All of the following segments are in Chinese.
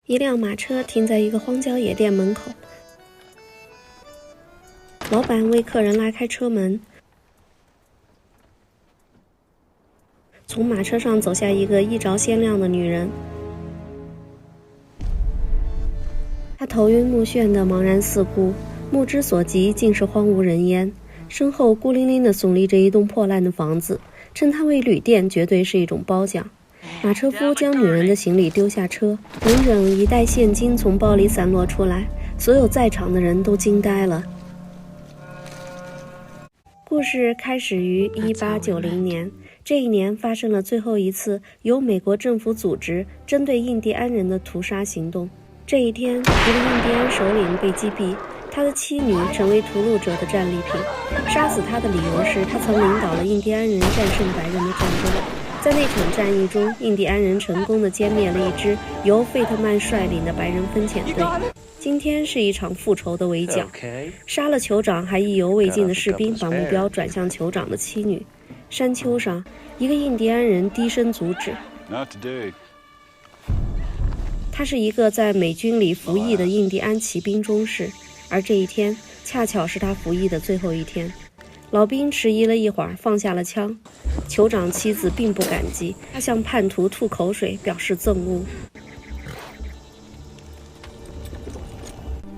一辆马车停在一个荒郊野店门口，老板为客人拉开车门，从马车上走下一个衣着鲜亮的女人。她头晕目眩的茫然四顾，目之所及尽是荒无人烟，身后孤零零地耸立着一栋破烂的房子，称它为旅店绝对是一种褒奖。马车夫将女人的行李丢下车，整整一袋现金从包里散落出来，所有在场的人都惊呆了。故事开始于1890年，这一年发生了最后一次由美国政府组织针对印第安人的屠杀行动。这一天，一个印第安首领被击毙，他的妻女成为屠戮者的战利品。杀死他的理由是他曾领导了印第安人战胜白人的战争。在那场战役中，印第安人成功地歼灭了一支由费特曼率领的白人分遣队。今天是一场复仇的围剿，杀了酋长还意犹未尽的士兵把目标转向酋长的妻女。山丘上，一个印第安人低声阻止。他是一个在美军里服役的印第安骑兵中士，而这一天恰巧是他服役的最后一天。老兵迟疑了一会儿，放下了枪。酋长妻子并不感激，他向叛徒吐口水，表示憎恶。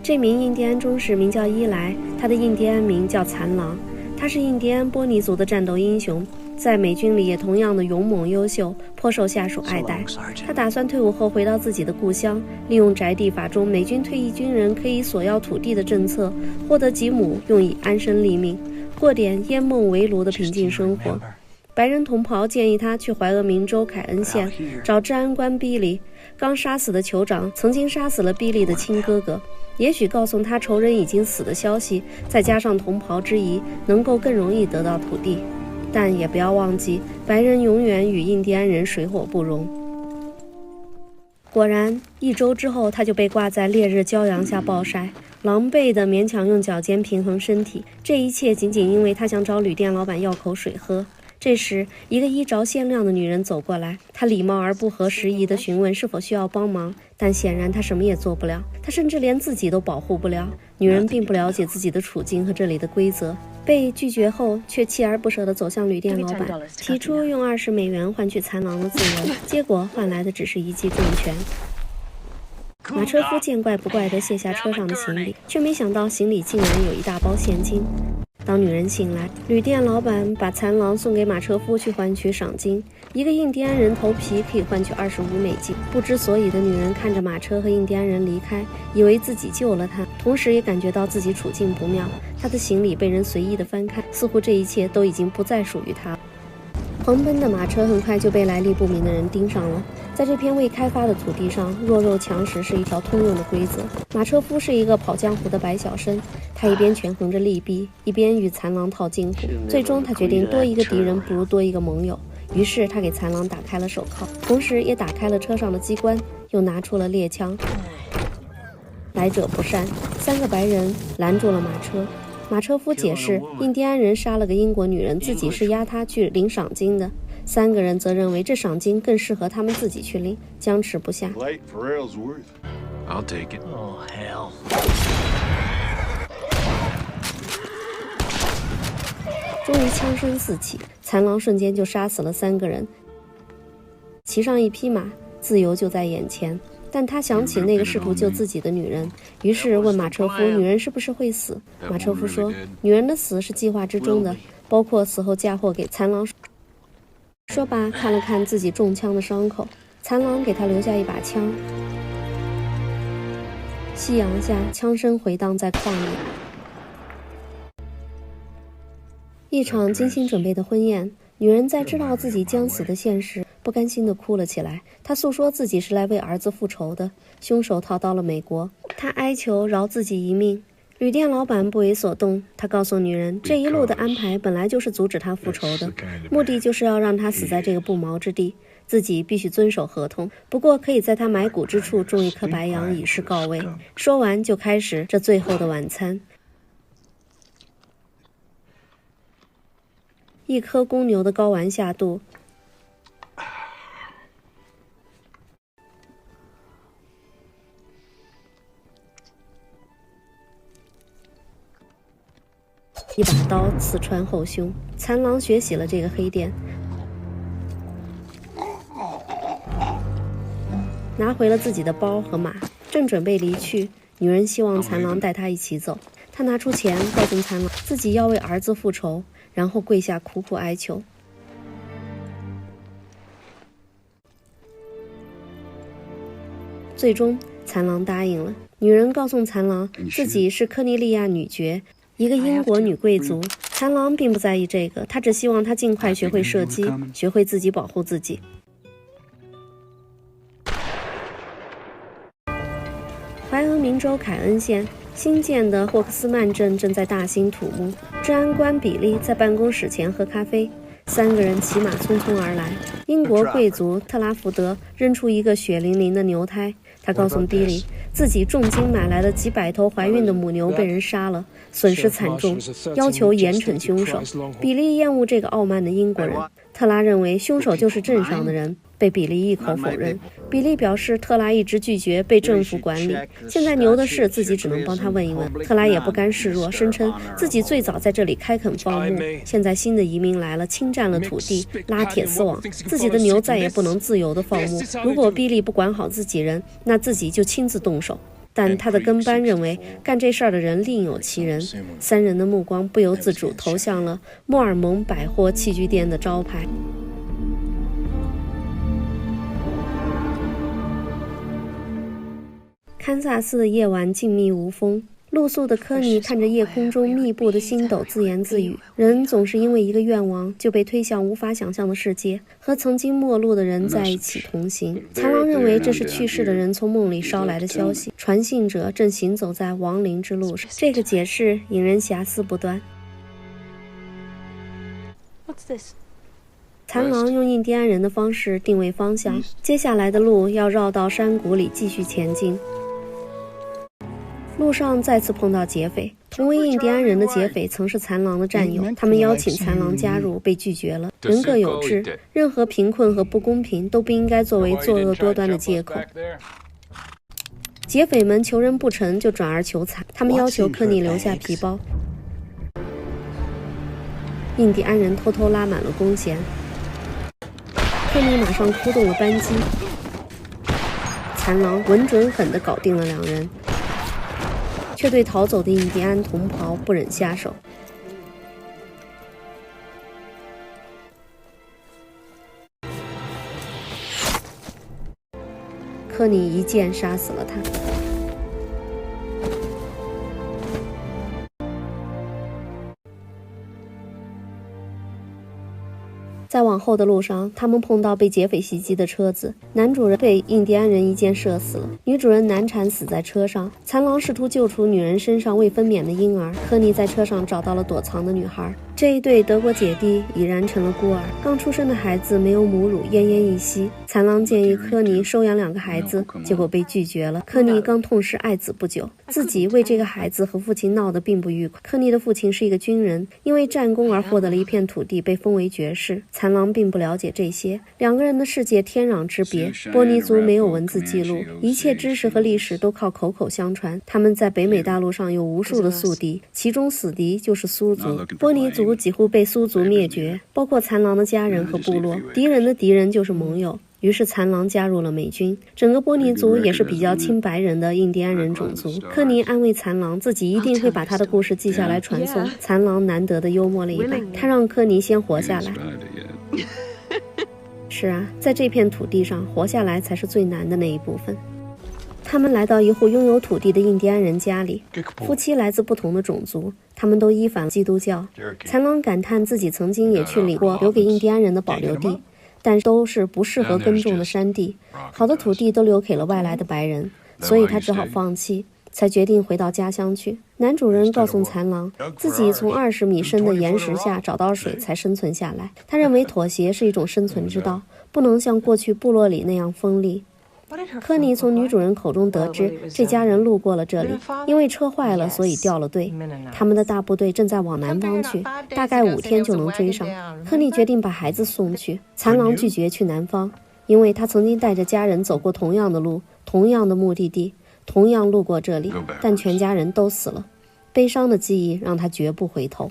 这名印第安中士名叫伊莱，他的印第安名叫残狼。他是印第安波尼族的战斗英雄，在美军里也同样的勇猛优秀，颇受下属爱戴。他打算退伍后回到自己的故乡，利用宅地法中美军退役军人可以索要土地的政策，获得几亩用以安身立命，过点烟梦围炉的平静生活。白人同袍建议他去怀俄明州凯恩县找治安官比利，刚杀死的酋长曾经杀死了比利的亲哥哥，也许告诉他仇人已经死的消息，再加上同袍之谊，能够更容易得到土地。但也不要忘记，白人永远与印第安人水火不容。果然，1周之后，他就被挂在烈日骄阳下暴晒，狼狈地勉强用脚尖平衡身体，这一切仅仅因为他想找旅店老板要口水喝。这时，一个衣着鲜亮的女人走过来，她礼貌而不合时宜地询问是否需要帮忙，但显然她什么也做不了，她甚至连自己都保护不了。女人并不了解自己的处境和这里的规则，被拒绝后却锲而不舍地走向旅店老板，提出用20美元换取残狼的自由，结果换来的只是一记重拳。马车夫见怪不怪地卸下车上的行李，却没想到行李竟然有一大包现金。当女人醒来，旅店老板把残狼送给马车夫去换取赏金，一个印第安人头皮可以换取25美金。不知所以的女人看着马车和印第安人离开，以为自己救了他，同时也感觉到自己处境不妙。她的行李被人随意地翻开，似乎这一切都已经不再属于她。狂奔的马车很快就被来历不明的人盯上了。在这片未开发的土地上，弱肉强食是一条通用的规则。马车夫是一个跑江湖的白小生，他一边权衡着利弊，一边与残狼套近乎。最终他决定多一个敌人不如多一个盟友，于是他给残狼打开了手铐，同时也打开了车上的机关，又拿出了猎枪。来者不善，3个白人拦住了马车。马车夫解释，印第安人杀了个英国女人，自己是押他去领赏金的。3个人则认为这赏金更适合他们自己去领，僵持不下。I'll take it. Oh, hell. 终于枪声四起，残狼瞬间就杀死了3个人。骑上一匹马，自由就在眼前。但他想起那个试图救自己的女人，于是问马车夫女人是不是会死。马车夫说，女人的死是计划之中的，包括死后嫁祸给残狼。说罢看了看自己中枪的伤口，残狼给他留下一把枪。夕阳下，枪声回荡在旷野。一场精心准备的婚宴，女人在知道自己将死的现实，不甘心地哭了起来。她诉说自己是来为儿子复仇的，凶手逃到了美国，她哀求饶自己一命。旅店老板不为所动，他告诉女人，这一路的安排本来就是阻止他复仇的，目的就是要让他死在这个不毛之地，自己必须遵守合同，不过可以在他埋骨之处种一棵白杨以示告慰。说完就开始这最后的晚餐。一颗公牛的睾丸下肚，一把刀刺穿后胸。残狼学习了这个黑店，拿回了自己的包和马，正准备离去。女人希望残狼带她一起走，她拿出钱告诉残狼自己要为儿子复仇，然后跪下苦苦哀求。最终残狼答应了。女人告诉残狼自己是科尼利亚女爵，一个英国女贵族。残狼并不在意这个，他只希望她尽快学会射击，学会自己保护自己。怀俄明州凯恩县新建的霍克斯曼镇正在大兴土木，治安官比利在办公室前喝咖啡。3个人骑马匆匆而来。英国贵族特拉福德扔出一个血淋淋的牛胎，他告诉比利，自己重金买来的几百头怀孕的母牛被人杀了，损失惨重，要求严惩凶手。比利厌恶这个傲慢的英国人，特拉认为凶手就是镇上的人，被比利一口否认。比利表示特拉一直拒绝被政府管理，现在牛的事自己只能帮他问一问。特拉也不甘示弱，声称自己最早在这里开垦放牧，现在新的移民来了，侵占了土地，拉铁丝网，自己的牛再也不能自由地放牧。如果比利不管好自己人，那自己就亲自动手。但他的跟班认为干这事儿的人另有其人。3人的目光不由自主投向了莫尔蒙百货器具店的招牌。堪萨斯的夜晚静谧无风，露宿的科尼看着夜空中密布的星斗自言自语，人总是因为一个愿望就被推向无法想象的世界，和曾经陌路的人在一起同行。残狼认为这是去世的人从梦里捎来的消息，传信者正行走在亡灵之路上。这个解释引人遐思不断。 What's this? 残狼用印第安人的方式定位方向，接下来的路要绕到山谷里继续前进。路上再次碰到劫匪，同为印第安人的劫匪曾是残狼的战友，他们邀请残狼加入，被拒绝了。人各有志，任何贫困和不公平都不应该作为作恶多端的借口。劫匪们求人不成就转而求财，他们要求科尼留下皮包。印第安人偷偷拉满了弓弦，科尼马上出动了扳机，残狼稳准狠地搞定了2人。却对逃走的印第安同袍不忍下手。科尼一剑杀死了他。在往后的路上，他们碰到被劫匪袭击的车子，男主人被印第安人一箭射死了，女主人难产死在车上。残狼试图救出女人身上未分娩的婴儿，科尼在车上找到了躲藏的女孩。这一对德国姐弟已然成了孤儿，刚出生的孩子没有母乳，奄奄一息。残狼建议科尼收养2个孩子，结果被拒绝了。科尼刚痛失爱子不久，自己为这个孩子和父亲闹得并不愉快。科尼的父亲是一个军人，因为战功而获得了一片土地，被封为爵士。残狼并不了解这些，2个人的世界天壤之别。波尼族没有文字记录，一切知识和历史都靠口口相传。他们在北美大陆上有无数的宿敌，其中死敌就是苏族。波尼族几乎被苏族灭绝，包括残狼的家人和部落。敌人的敌人就是盟友。于是残狼加入了美军，整个波尼族也是比较亲白人的印第安人种族。科尼安慰残狼，自己一定会把他的故事记下来传颂。残狼难得的幽默了一把，他让科尼先活下来。是啊，在这片土地上活下来才是最难的那一部分。他们来到一户拥有土地的印第安人家里，夫妻来自不同的种族，他们都依反基督教。残狼感叹自己曾经也去理过留给印第安人的保留地，但都是不适合耕种的山地，好的土地都留给了外来的白人，所以他只好放弃，才决定回到家乡去。男主人告诉残狼，自己从20米深的岩石下找到水才生存下来。他认为妥协是一种生存之道，不能像过去部落里那样锋利。科尼从女主人口中得知，这家人路过了这里，因为车坏了，所以掉了队。他们的大部队正在往南方去，大概5天就能追上。科尼决定把孩子送去，残狼拒绝去南方，因为他曾经带着家人走过同样的路，同样的目的地，同样路过这里，但全家人都死了。悲伤的记忆让他绝不回头。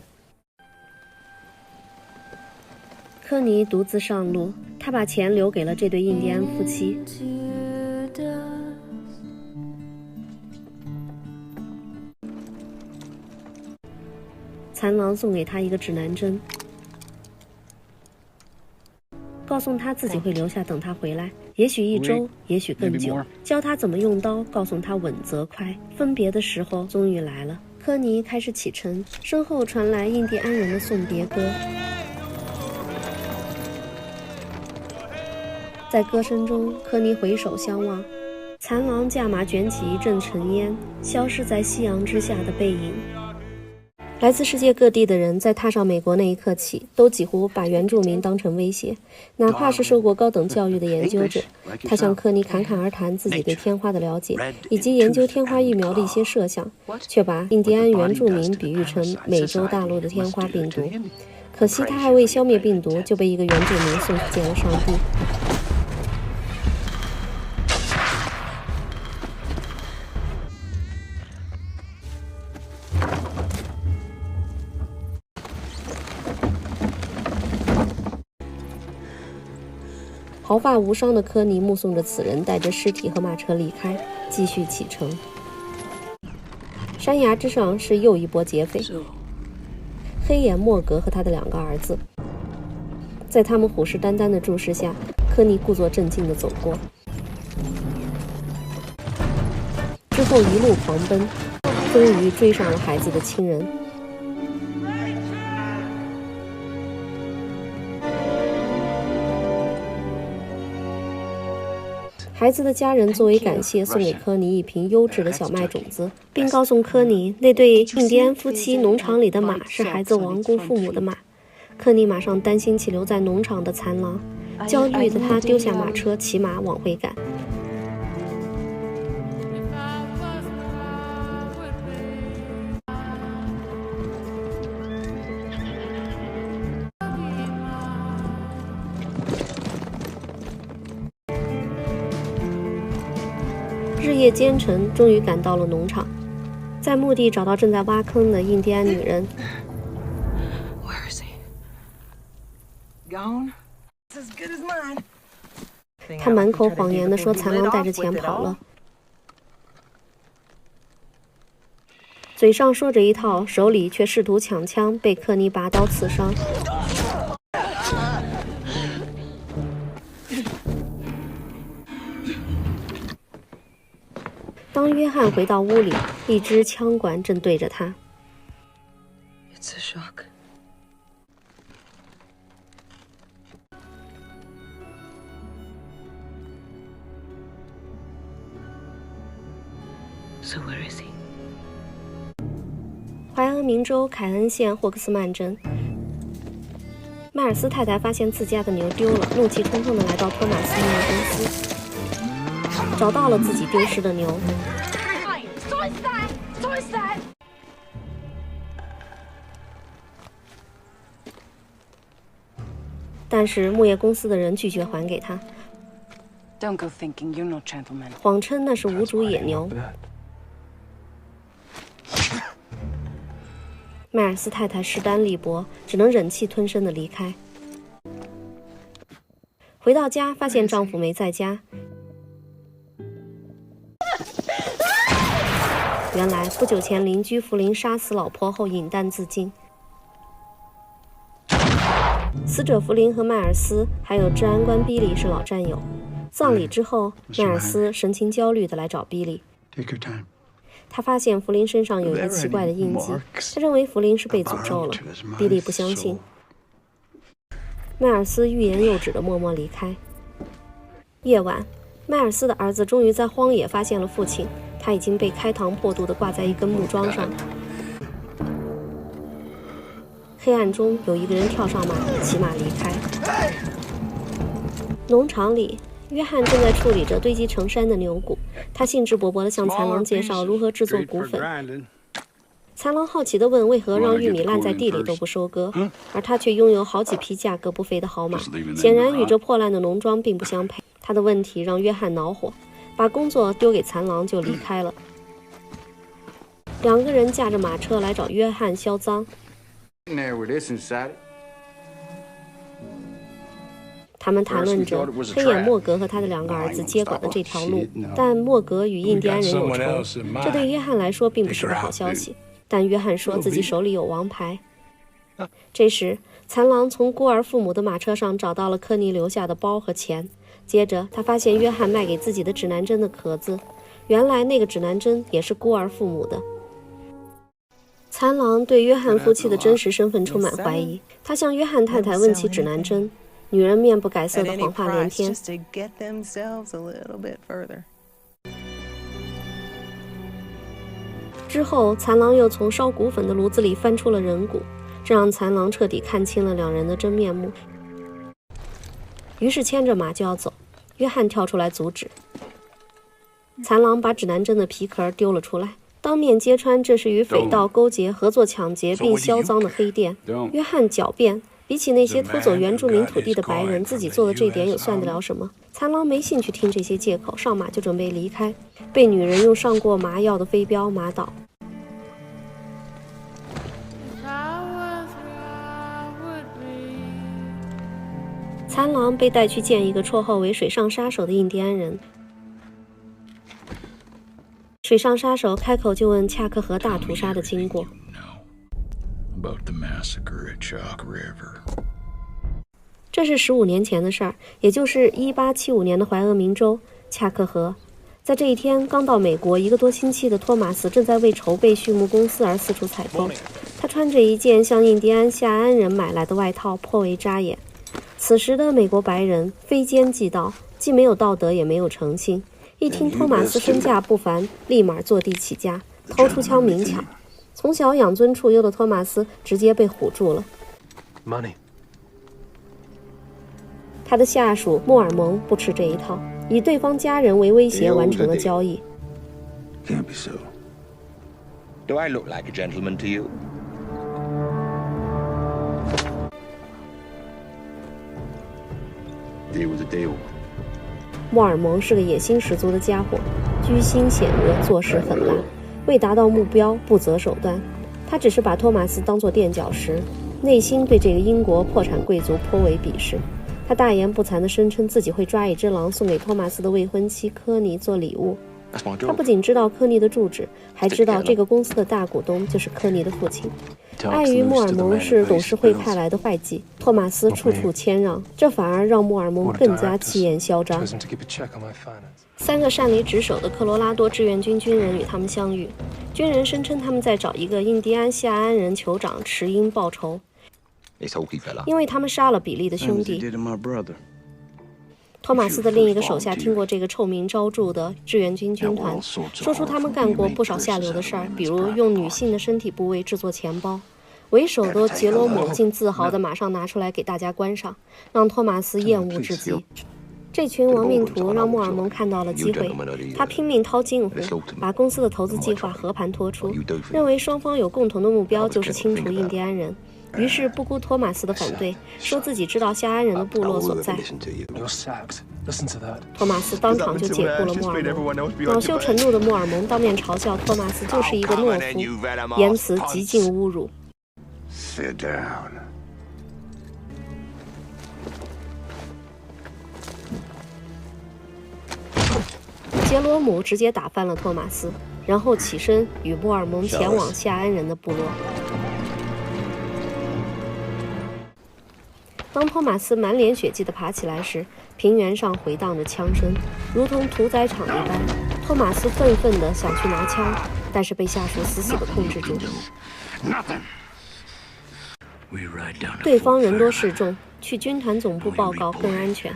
科尼独自上路，他把钱留给了这对印第安夫妻。残狼送给他一个指南针，告诉他自己会留下等他回来，也许1周，也许更久，教他怎么用刀，告诉他稳则快。分别的时候终于来了，科尼开始启程，身后传来印第安人的送别歌。在歌声中，科尼回首相望，残狼驾马卷起一阵尘烟，消失在夕阳之下的背影。来自世界各地的人在踏上美国那一刻起，都几乎把原住民当成威胁，哪怕是受过高等教育的研究者。他向科尼侃侃而谈自己对天花的了解，以及研究天花疫苗的一些设想，却把印第安原住民比喻成美洲大陆的天花病毒。可惜他还未消灭病毒，就被一个原住民送去见了上帝。毫发无伤的科尼目送着此人带着尸体和马车离开，继续启程。山崖之上是又一波劫匪，黑眼莫格和他的2个儿子。在他们虎视眈眈的注视下，科尼故作镇静地走过，之后一路狂奔，终于追上了孩子的亲人。孩子的家人作为感谢，送给科尼一瓶优质的小麦种子，并告诉科尼，那对印第安夫妻农场里的马是孩子亡故父母的马。科尼马上担心起留在农场的残狼，焦虑的他丢下马车，骑马往回赶。日夜兼程，终于赶到了农场，在墓地找到正在挖坑的印第安女人。他满口谎言地说残狼带着钱跑了，嘴上说着一套，手里却试图抢枪，被科尼拔刀刺伤。当约翰回到屋里，一支枪管正对着他。It's a shock. So where is he? 怀俄明州凯恩县霍克斯曼镇，迈尔斯太太发现自家的牛丢了，怒气冲冲地来到托马斯牛公司，找到了自己丢失的牛。但是牧业公司的人拒绝还给他，谎称那是无主野牛。迈尔斯太太势单力薄，只能忍气吞声地离开。回到家，发现丈夫没在家。原来不久前邻居弗林杀死老婆后饮弹自尽。死者弗林和迈尔斯还有治安官比利是老战友。葬礼之后，迈尔斯神情焦虑地来找比利。他发现弗林身上有一个奇怪的印记，他认为弗林是被诅咒了。比利不相信。迈尔斯欲言又止地默默离开。夜晚，迈尔斯的儿子终于在荒野发现了父亲，他已经被开膛破肚地挂在一根木桩上。黑暗中有一个人跳上马，骑马离开。农场里，约翰正在处理着堆积成山的牛骨，他兴致勃勃地向残狼介绍如何制作骨粉。残狼好奇地问为何让玉米烂在地里都不收割，而他却拥有好几匹价格不菲的好马，显然与这破烂的农庄并不相配。他的问题让约翰恼火，把工作丢给残狼就离开了。2个人驾着马车来找约翰销赃。他们谈论着黑眼莫格和他的2个儿子接管的这条路，但莫格与印第安人有仇，这对约翰来说并不是个好消息。但约翰说自己手里有王牌。这时，残狼从孤儿父母的马车上找到了科尼留下的包和钱，接着他发现约翰卖给自己的指南针的壳子，原来那个指南针也是孤儿父母的。残狼对约翰夫妻的真实身份充满怀疑，他向约翰太太问起指南针，女人面不改色的谎话连篇。之后，残狼又从烧骨粉的炉子里翻出了人骨，这让残狼彻底看清了2人的真面目。于是牵着马就要走，约翰跳出来阻止。残狼把指南针的皮壳丢了出来，当面揭穿这是与匪盗勾结、合作抢劫并销赃的黑店。约翰狡辩，比起那些偷走原住民土地的白人，自己做的这点又算得了什么？残狼没兴趣听这些借口，上马就准备离开，被女人用上过麻药的飞镖麻倒。残狼被带去见一个绰号为水上杀手的印第安人。水上杀手开口就问恰克河大屠杀的经过。这是15年前的事儿，也就是1875年的怀俄明州恰克河。在这一天，刚到美国1个多星期的托马斯正在为筹备畜牧公司而四处采购。他穿着一件向印第安夏安人买来的外套，颇为扎眼。此时的美国白人非奸即盗，既没有道德也没有诚信。一听托马斯身价不凡，立马坐地起价，掏出枪明抢。从小养尊处优的托马斯直接被唬住了。他的下属莫尔蒙不吃这一套，以对方家人为威胁完成了交易。Do I look like a gentleman to you? 莫尔蒙是个野心十足的家伙，居心险恶，做事狠辣，为达到目标不择手段。他只是把托马斯当作垫脚石，内心对这个英国破产贵族颇为鄙视。他大言不惭地声称自己会抓一只狼送给托马斯的未婚妻科尼做礼物。他不仅知道科尼的住址，还知道这个公司的大股东就是科尼的父亲。碍于莫尔蒙是董事会派来的坏计，托马斯处处谦让，这反而让莫尔蒙更加气焰嚣张。3个擅离职守的科罗拉多志愿军军人与他们相遇，军人声称他们在找一个印第安夏安人酋长迟因报仇，因为他们杀了比利的兄弟。托马斯的另一个手下听过这个臭名昭著的志愿军军团，说出他们干过不少下流的事儿，比如用女性的身体部位制作钱包。为首的杰罗姆竟自豪地马上拿出来给大家观赏，让托马斯厌恶至极。这群亡命徒让莫尔蒙看到了机会，他拼命掏金壶，把公司的投资计划和盘托出，认为双方有共同的目标，就是清除印第安人。于是不顾托马斯的反对，说自己知道夏安人的部落所在。托马斯当场就解雇了莫尔蒙。恼羞成怒的莫尔蒙当面嘲笑托马斯就是一个懦夫，言辞极尽侮辱。杰罗姆直接打翻了托马斯，然后起身与莫尔蒙前往夏安人的部落。当托马斯满脸血迹地爬起来时，平原上回荡着枪声，如同屠宰场一般。托马斯愤愤地想去拿枪，但是被下属死死地控制住。对方人多势众，去军团总部报告更安全。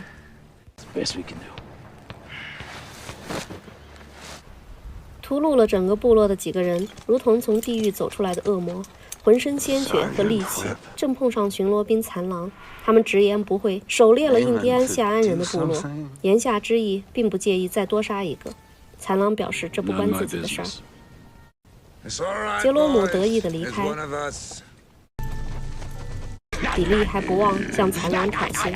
屠戮了整个部落的几个人，如同从地狱走出来的恶魔，浑身鲜血和戾气，正碰上巡逻兵残狼。他们直言不讳，狩猎了印第安夏安人的部落，言下之意并不介意再多杀一个。残狼表示这不关自己的事儿。杰罗姆得意地离开，比利还不忘向残狼挑衅。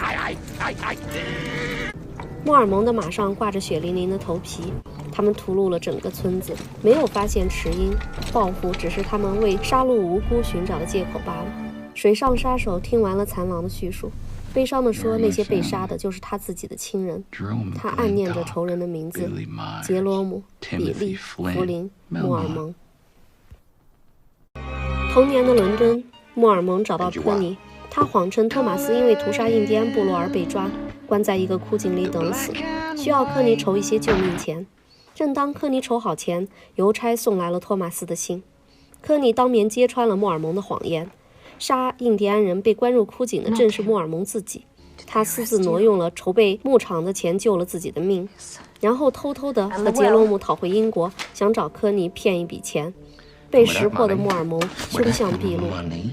莫尔蒙的马上挂着血淋淋的头皮，他们屠戮了整个村子，没有发现迟因，报复只是他们为杀戮无辜寻找的借口罢了。水上杀手听完了残狼的叙述，悲伤地说，那些被杀的就是他自己的亲人。他暗念着仇人的名字：杰罗姆、比利、弗林、莫尔蒙。同年的伦敦，莫尔蒙找到科尼，他谎称托马斯因为屠杀印第安部落而被抓，关在一个枯井里等死，需要科尼筹一些救命钱。正当科尼筹好钱，邮差送来了托马斯的信。科尼当面揭穿了莫尔蒙的谎言，杀印第安人被关入枯井的正是莫尔蒙自己。他私自挪用了筹备牧场的钱，救了自己的命，然后偷偷地和杰罗姆逃回英国，想找科尼骗一笔钱。被识破的莫尔蒙凶相毕露，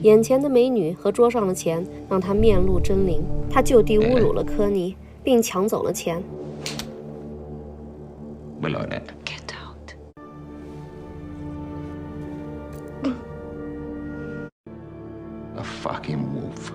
眼前的美女和桌上的钱让他面露狰狞。他就地侮辱了科尼，并抢走了钱。Get out. A fucking wolf.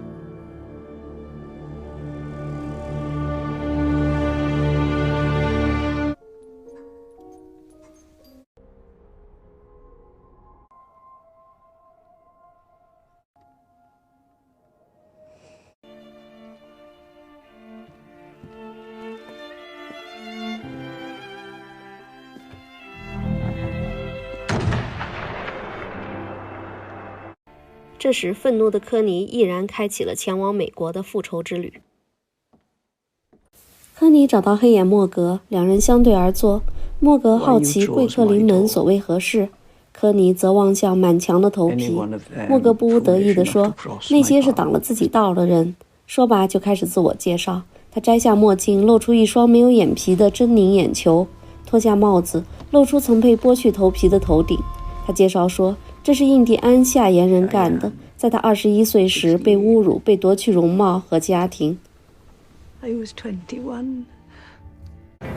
这时，愤怒的科尼毅然开启了前往美国的复仇之旅。科尼找到黑眼莫格，两人相对而坐。莫格好奇贵客临门所谓何事，科尼则望向满墙的头皮。莫格不无得意地说：“那些是挡了自己道的人。”说罢就开始自我介绍。他摘下墨镜，露出一双没有眼皮的狰狞眼球，脱下帽子，露出曾被剥去头皮的头顶。他介绍说，这是印第安夏延人干的，在他21岁时被侮辱，被夺去容貌和家庭。I was 21.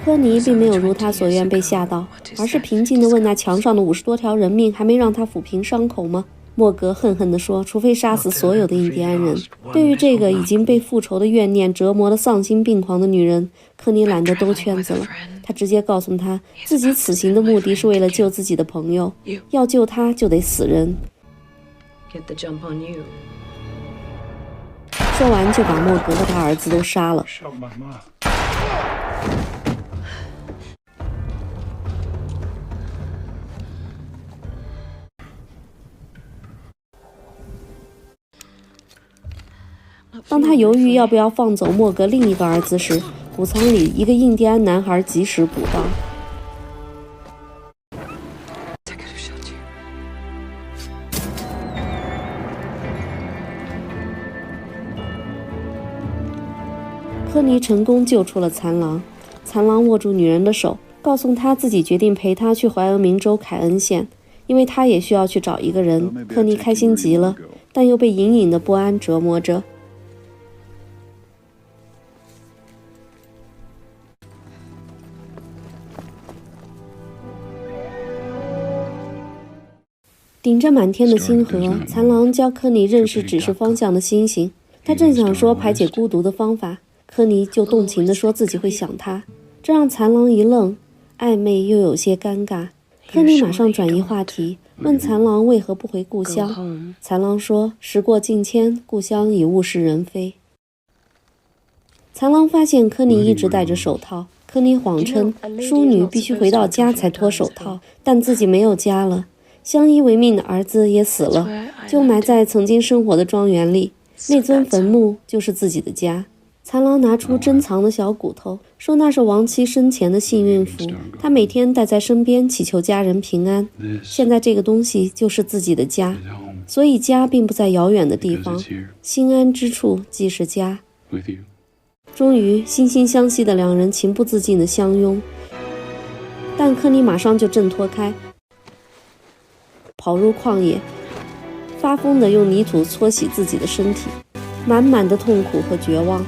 科尼并没有如他所愿被吓到，而是平静地问那墙上的50多条人命还没让他抚平伤口吗？莫格恨恨地说，除非杀死所有的印第安人。对于这个已经被复仇的怨念折磨得丧心病狂的女人，科尼懒得兜圈子了。他直接告诉她，自己此行的目的是为了救自己的朋友，要救他就得死人。 Get the jump on you. 说完就把莫格和他儿子都杀了。当他犹豫要不要放走莫格另一个儿子时，谷仓里一个印第安男孩及时补刀。科尼成功救出了残狼，残狼握住女人的手，告诉她自己决定陪她去怀俄明州凯恩县，因为她也需要去找一个人。科尼开心极了，但又被隐隐的不安折磨着。顶着满天的星河，残狼教科尼认识指示方向的星星。他正想说排解孤独的方法，科尼就动情地说自己会想他，这让残狼一愣，暧昧又有些尴尬。科尼马上转移话题，问残狼为何不回故乡。残狼说，时过境迁，故乡已物是人非。残狼发现科尼一直戴着手套，科尼谎称淑女必须回到家才脱手套，但自己没有家了。相依为命的儿子也死了，就埋在曾经生活的庄园里，那尊坟墓就是自己的家。残狼拿出珍藏的小骨头，说那是亡妻生前的幸运符，他每天带在身边，祈求家人平安。现在这个东西就是自己的家，所以家并不在遥远的地方，心安之处即是家。终于惺惺相惜的两人情不自禁地相拥，但科尼马上就挣脱开，跑入旷野，发疯地用泥土搓洗自己的身体，满满的痛苦和绝望。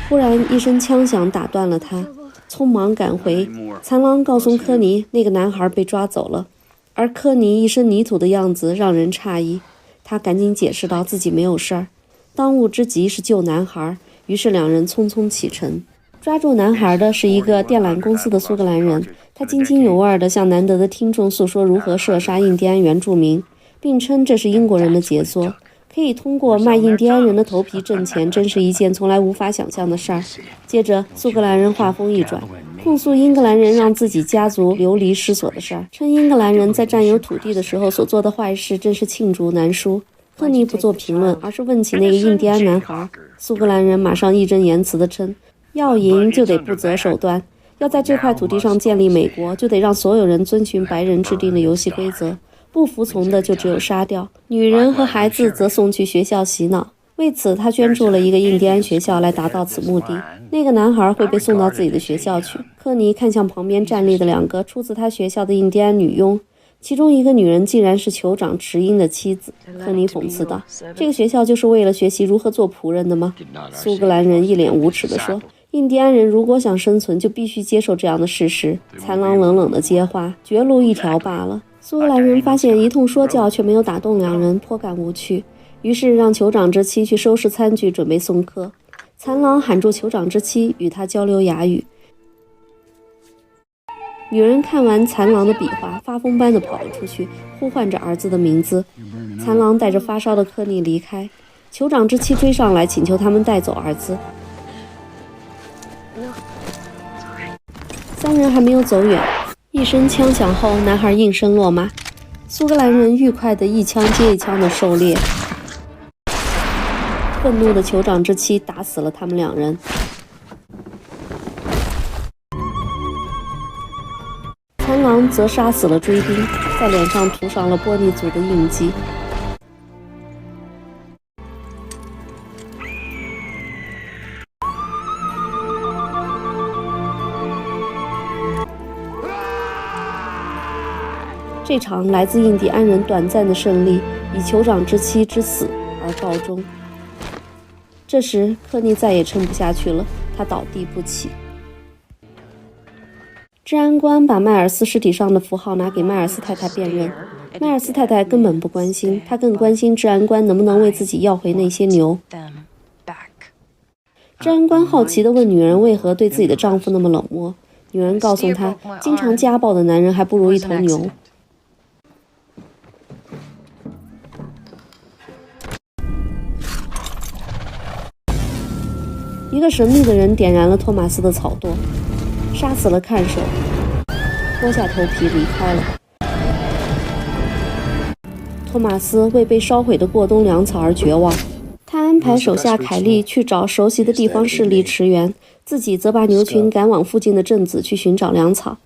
忽然一声枪响打断了他，匆忙赶回。残狼告诉科尼，那个男孩被抓走了，而科尼一身泥土的样子让人诧异。他赶紧解释道自己没有事儿，当务之急是救男孩，于是两人匆匆启程。抓住男孩的是一个电缆公司的苏格兰人，他津津有味地向难得的听众诉说如何射杀印第安原住民，并称这是英国人的杰作。可以通过卖印第安人的头皮挣钱，真是一件从来无法想象的事儿。接着，苏格兰人话锋一转，控诉英格兰人让自己家族流离失所的事儿，称英格兰人在占有土地的时候所做的坏事真是罄竹难书。科尼不做评论，而是问起那个印第安男孩。苏格兰人马上义正言辞地称，要赢就得不择手段，要在这块土地上建立美国，就得让所有人遵循白人制定的游戏规则，不服从的就只有杀掉，女人和孩子则送去学校洗脑。为此，他捐助了一个印第安学校来达到此目的。那个男孩会被送到自己的学校去。科尼看向旁边站立的2个出自他学校的印第安女佣，其中一个女人竟然是酋长池英的妻子。科尼讽刺道：“这个学校就是为了学习如何做仆人的吗？”苏格兰人一脸无耻地说：“印第安人如果想生存，就必须接受这样的事实。”残狼冷冷地接话：“绝路一条罢了。”苏格兰人发现一通说教却没有打动2人，颇感无趣，于是让酋长之妻去收拾餐具，准备送客。残狼喊住酋长之妻，与他交流哑语。女人看完残狼的比划，发疯般地跑了出去，呼唤着儿子的名字。残狼带着发烧的科尼离开，酋长之妻追上来，请求他们带走儿子。3人还没有走远，一声枪响后，男孩应声落马。苏格兰人愉快地一枪接一枪地狩猎。愤怒的酋长之妻打死了他们2人。残狼则杀死了追兵，在脸上涂上了波尼族的印记。这场来自印第安人短暂的胜利，以酋长之妻之死而告终。这时，科尼再也撑不下去了，他倒地不起。治安官把迈尔斯尸体上的符号拿给迈尔斯太太辨认，迈尔斯太太根本不关心，她更关心治安官能不能为自己要回那些牛。治安官好奇地问女人为何对自己的丈夫那么冷漠，女人告诉他，经常家暴的男人还不如一头牛。一个神秘的人点燃了托马斯的草垛，杀死了看守，脱下头皮离开了。托马斯为被烧毁的过冬粮草而绝望，他安排手下凯利去找熟悉的地方势力驰援，自己则把牛群赶往附近的镇子去寻找粮草。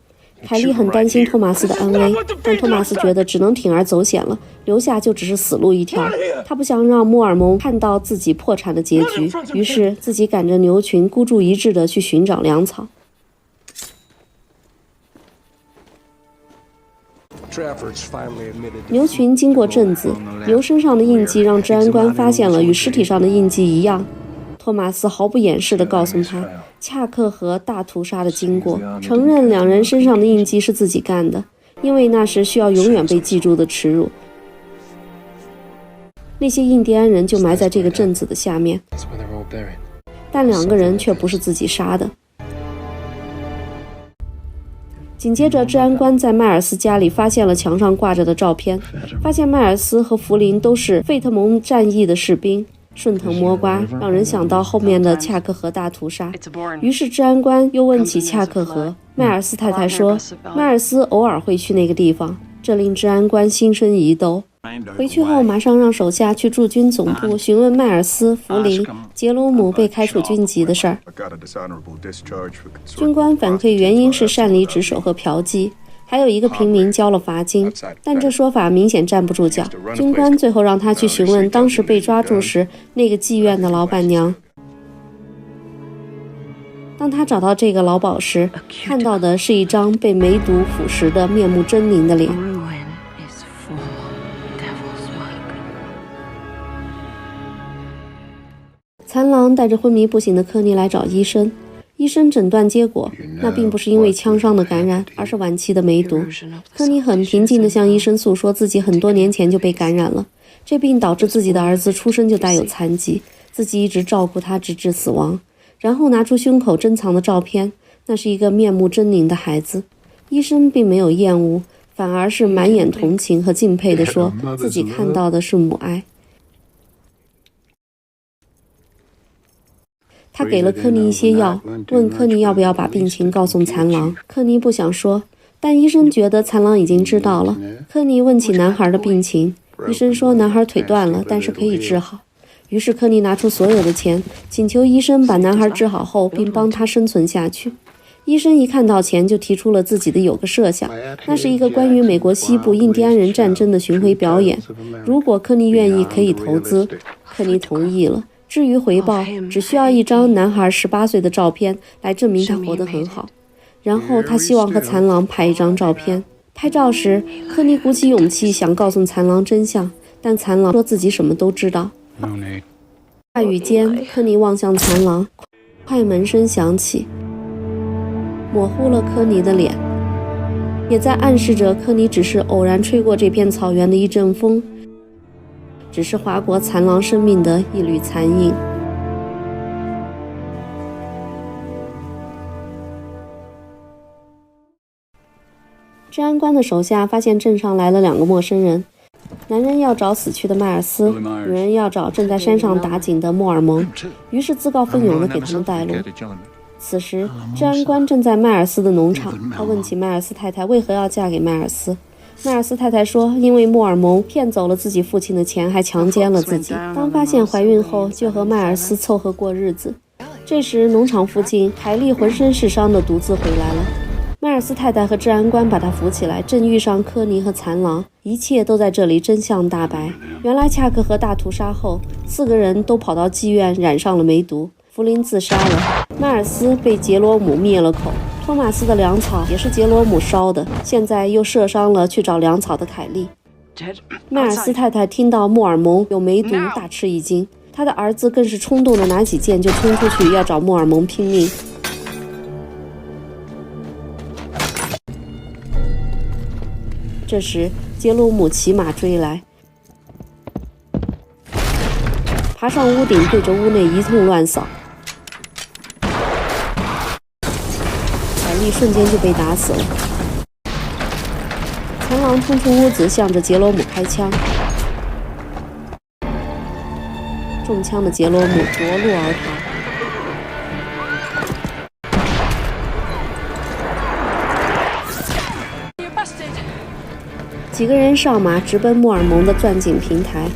凯利很担心托马斯的安危，但托马斯觉得只能铤而走险了，留下就只是死路一条。他不想让莫尔蒙看到自己破产的结局，于是自己赶着牛群孤注一掷地去寻找粮草。牛群经过镇子，牛身上的印记让治安官发现了与尸体上的印记一样。托马斯毫不掩饰地告诉他恰克和大屠杀的经过，承认2人身上的印记是自己干的，因为那是需要永远被记住的耻辱。那些印第安人就埋在这个镇子的下面，但2个人却不是自己杀的。紧接着，治安官在迈尔斯家里发现了墙上挂着的照片，发现迈尔斯和弗林都是费特蒙战役的士兵。顺藤摸瓜，让人想到后面的恰克河大屠杀。于是治安官又问起恰克河，迈尔斯太太说，迈尔斯偶尔会去那个地方，这令治安官心生疑窦。回去后，马上让手下去驻军总部询问迈尔斯、弗林、杰罗姆被开除军籍的事儿。军官反馈原因是擅离职守和嫖妓。还有一个平民交了罚金，但这说法明显站不住脚。军官最后让他去询问当时被抓住时那个妓院的老板娘。当他找到这个老鸨时，看到的是一张被梅毒腐蚀的面目狰狞的脸。残狼带着昏迷不醒的科尼来找医生。医生诊断结果，那并不是因为枪伤的感染，而是晚期的梅毒。科尼很平静地向医生诉说自己很多年前就被感染了，这病导致自己的儿子出生就带有残疾，自己一直照顾他直至死亡。然后拿出胸口珍藏的照片，那是一个面目狰狞的孩子。医生并没有厌恶，反而是满眼同情和敬佩地说自己看到的是母爱。他给了科尼一些药，问科尼要不要把病情告诉残狼。科尼不想说，但医生觉得残狼已经知道了。科尼问起男孩的病情，医生说男孩腿断了，但是可以治好。于是科尼拿出所有的钱，请求医生把男孩治好后并帮他生存下去。医生一看到钱就提出了自己的有个设想，那是一个关于美国西部印第安人战争的巡回表演。如果科尼愿意，可以投资。科尼同意了。至于回报，只需要一张男孩18岁的照片来证明他活得很好。然后他希望和残狼拍一张照片。拍照时，科尼鼓起勇气想告诉残狼真相，但残狼说自己什么都知道。话语间，科尼望向残狼，快门声响起，模糊了科尼的脸，也在暗示着科尼只是偶然吹过这片草原的一阵风，只是划过残狼生命的一缕残影。治安官的手下发现镇上来了2个陌生人，男人要找死去的迈尔斯，女人要找正在山上打井的莫尔蒙，于是自告奋勇地给他们带路。此时，治安官正在迈尔斯的农场，他问起迈尔斯太太为何要嫁给迈尔斯。迈尔斯太太说，因为莫尔蒙骗走了自己父亲的钱，还强奸了自己。当发现怀孕后，就和迈尔斯凑合过日子。这时，农场附近，凯莉浑身是伤的独自回来了。迈尔斯太太和治安官把他扶起来，正遇上科尼和残狼，一切都在这里真相大白。原来恰克和大屠杀后，4个人都跑到妓院染上了梅毒，弗林自杀了，迈尔斯被杰罗姆灭了口，托马斯的粮草也是杰罗姆烧的，现在又射伤了去找粮草的凯莉。迈尔斯太太听到莫尔蒙有梅毒，大吃一惊，他的儿子更是冲动的拿起剑就冲出去要找莫尔蒙拼命。这时杰罗姆骑马追来，爬上屋顶，对着屋内一通乱扫，凯莉瞬间就被打死了。残狼冲出屋子，向着杰罗姆开枪，中枪的杰罗姆夺路而逃。几个人上马直奔莫尔蒙的钻井平台。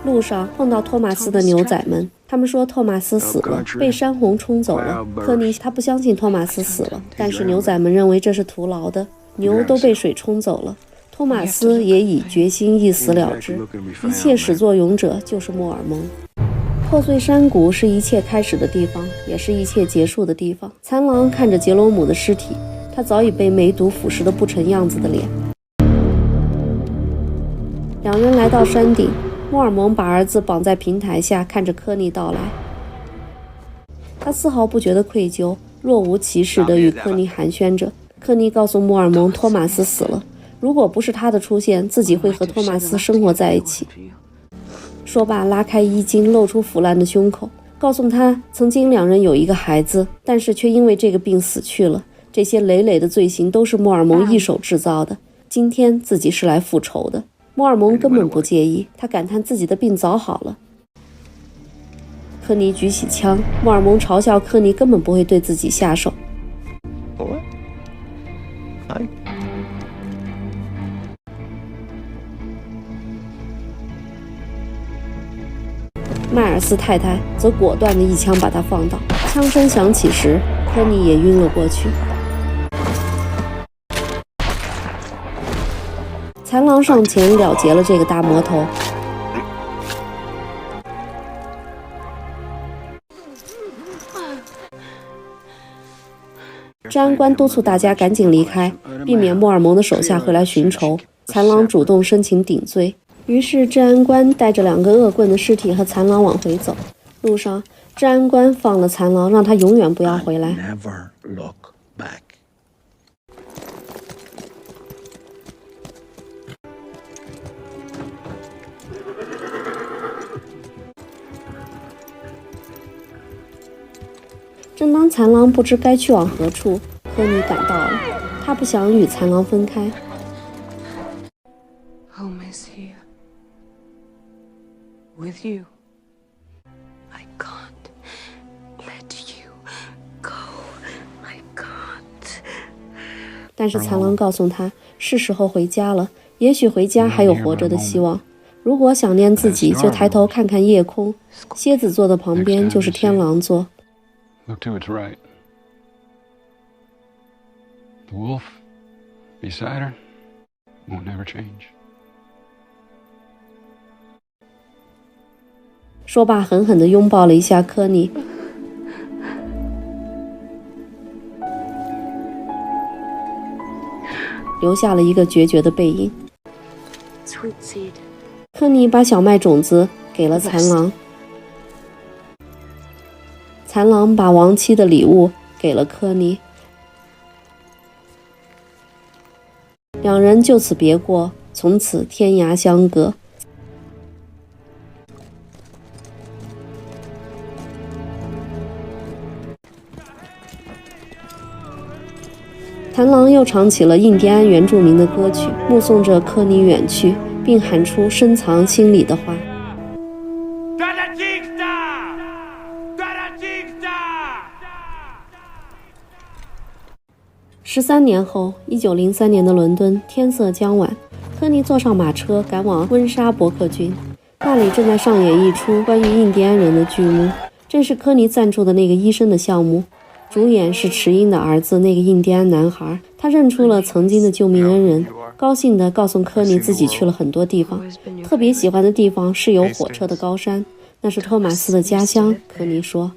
路上碰到托马斯的牛仔们，他们说托马斯死了，被山洪冲走了。科尼他不相信托马斯死了，但是牛仔们认为这是徒劳的，牛都被水冲走了。托马斯也已决心一死了之，一切始作俑者就是莫尔蒙。破碎山谷是一切开始的地方，也是一切结束的地方。残狼看着杰罗姆的尸体，他早已被梅毒腐蚀得不成样子的脸。2人来到山顶，莫尔蒙把儿子绑在平台下，看着科尼到来。他丝毫不觉得愧疚，若无其事地与科尼寒暄着。科尼告诉莫尔蒙，托马斯死了，如果不是他的出现，自己会和托马斯生活在一起。说罢，拉开衣襟，露出腐烂的胸口，告诉他曾经2人有一个孩子，但是却因为这个病死去了。这些累累的罪行都是莫尔蒙一手制造的，今天自己是来复仇的。莫尔蒙根本不介意，他感叹自己的病早好了。科尼举起枪，莫尔蒙嘲笑科尼根本不会对自己下手。迈尔斯太太则果断地一枪把他放倒，枪声响起时，科尼也晕了过去。残狼上前了结了这个大魔头。治安官督促大家赶紧离开，避免莫尔蒙的手下回来寻仇。残狼主动申请顶罪，于是治安官带着2个恶棍的尸体和残狼往回走。路上，治安官放了残狼，让他永远不要回来。正当残狼不知该去往何处，科尼赶到了。他不想与残狼分开。Home is here. With you. I can't let you go. I can't. 但是残狼告诉他，是时候回家了，也许回家还有活着的希望。如果想念自己，就抬头看看夜空，蝎子座的旁边就是天狼座。Look to its right. The wolf beside her won't never change. 说罢，狠狠地拥抱了一下科尼。留下了一个决绝的背影。Sweet seed. 科尼把小麦种子给了残狼，残狼把亡妻的礼物给了科尼，两人就此别过，从此天涯相隔。残狼又唱起了印第安原住民的歌曲，目送着科尼远去，并喊出深藏心里的话。13年后，1903年的伦敦，天色将晚，科尼坐上马车赶往温莎伯克郡，那里正在上演一出关于印第安人的剧目，正是科尼赞助的那个医生的项目。主演是池英的儿子，那个印第安男孩。他认出了曾经的救命恩人，高兴地告诉科尼自己去了很多地方，特别喜欢的地方是有火车的高山，那是托马斯的家乡。科尼说，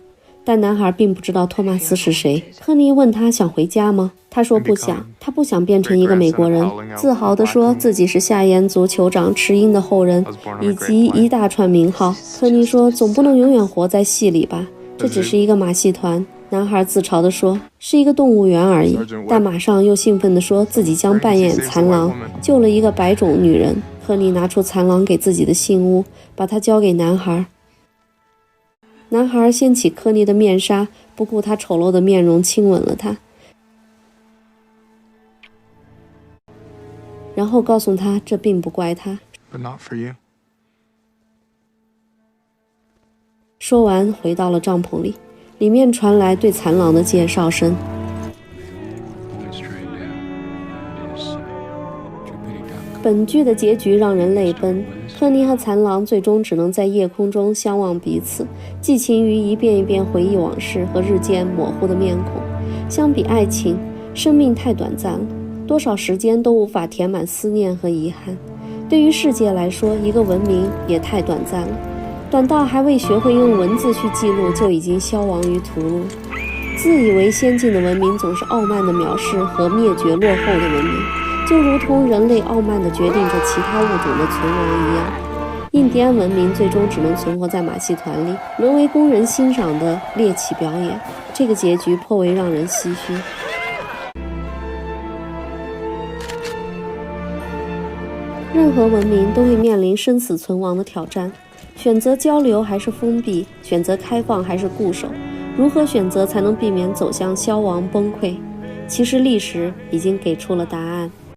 但男孩并不知道托马斯是谁。科尼问他想回家吗？他说不想，他不想变成一个美国人，自豪地说自己是夏延族酋长池英的后人，以及一大串名号。科尼说，总不能永远活在戏里吧，这只是一个马戏团。男孩自嘲地说，是一个动物园而已，但马上又兴奋地说自己将扮演残狼，救了一个白种女人。科尼拿出残狼给自己的信物，把它交给男孩。男孩掀起科尼的面纱，不顾他丑陋的面容，亲吻了他，然后告诉他这并不怪他。But not for you. 说完，回到了帐篷里，里面传来对残狼的介绍声。本剧的结局让人泪奔，科尼和残狼最终只能在夜空中相望彼此，寄情于一遍一遍回忆往事和日渐模糊的面孔。相比爱情，生命太短暂了，多少时间都无法填满思念和遗憾。对于世界来说，一个文明也太短暂了，短到还未学会用文字去记录，就已经消亡于屠戮。自以为先进的文明总是傲慢地藐视和灭绝落后的文明，就如同人类傲慢地决定着其他物种的存亡一样。印第安文明最终只能存活在马戏团里，沦为供人欣赏的猎奇表演。这个结局颇为让人唏嘘。任何文明都会面临生死存亡的挑战，选择交流还是封闭，选择开放还是固守，如何选择才能避免走向消亡崩溃？其实历史已经给出了答案。